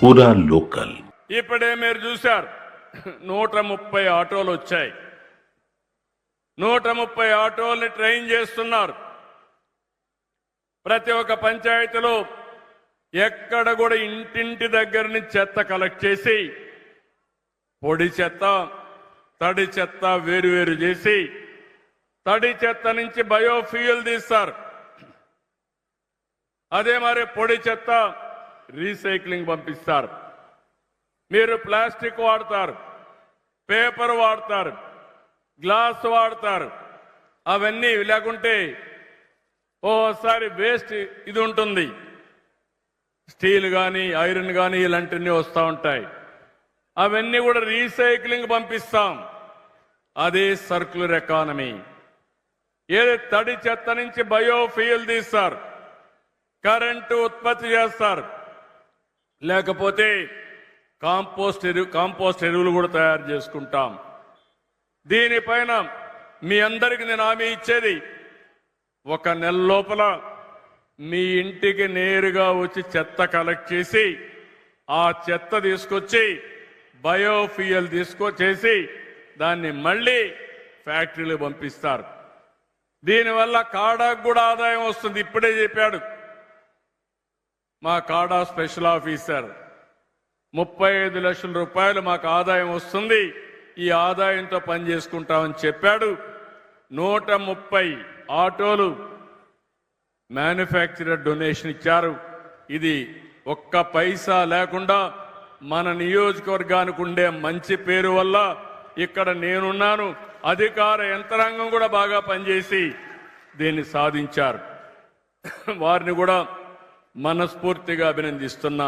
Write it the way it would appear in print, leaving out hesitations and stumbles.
పూరా లోకల్. ఇప్పుడే మీరు చూశారు 130 ఆటోలు వచ్చాయి. 130 ఆటోల్ని ట్రైన్ చేస్తున్నారు. ప్రతి ఒక్క పంచాయతీలో ఎక్కడ కూడా ఇంటింటి దగ్గర నుంచి చెత్త కలెక్ట్ చేసి పొడి చెత్త తడి చెత్త వేరు చేసి తడి చెత్త నుంచి బయోఫ్యూయల్ తీస్తారు. అదే మరి పొడి చెత్త రీసైక్లింగ్ పంపిస్తారు. మీరు ప్లాస్టిక్ వాడతారు, పేపర్ వాడతారు, గ్లాస్ వాడతారు. అవన్నీ లేకుంటే ఓసారి వేస్ట్ ఇది ఉంటుంది, స్టీల్ కానీ ఐరన్ కానీ ఇలాంటివన్నీ వస్తూ ఉంటాయి. అవన్నీ కూడా రీసైక్లింగ్ పంపిస్తాం. అదే సర్క్యులర్ ఎకానమీ. ఏది తడి చెత్త నుంచి బయోఫ్యూయల్ తీస్తారు, కరెంటు ఉత్పత్తి చేస్తారు, లేకపోతే కాంపోస్ట్ ఎరువులు కూడా తయారు చేసుకుంటాం. దీనిపైన మీ అందరికి నేను హామీ ఇచ్చేది, 1 నెల లోపల మీ ఇంటికి నేరుగా వచ్చి చెత్త కలెక్ట్ చేసి ఆ చెత్త తీసుకొచ్చి బయోఫ్యూయల్ తీసుకొచ్చేసి దాన్ని మళ్ళీ ఫ్యాక్టరీలు పంపిస్తారు. దీనివల్ల కాడాకు కూడా ఆదాయం వస్తుంది. ఇప్పుడే చెప్పాడు మా కాడా స్పెషల్ ఆఫీసర్, 35 లక్షల రూపాయలు మాకు ఆదాయం వస్తుంది, ఈ ఆదాయంతో పనిచేసుకుంటామని చెప్పాడు. 130 ఆటోలు మ్యానుఫ్యాక్చరర్ డొనేషన్ ఇచ్చారు. ఇది ఒక్క పైసా లేకుండా మన నియోజకవర్గానికి ఉండే మంచి పేరు వల్ల ఇక్కడ నేనున్నాను, అధికార యంత్రాంగం కూడా బాగా పనిచేసి దీన్ని సాధించారు. వారిని కూడా మనస్ఫూర్తిగా అభినందిస్తున్నా.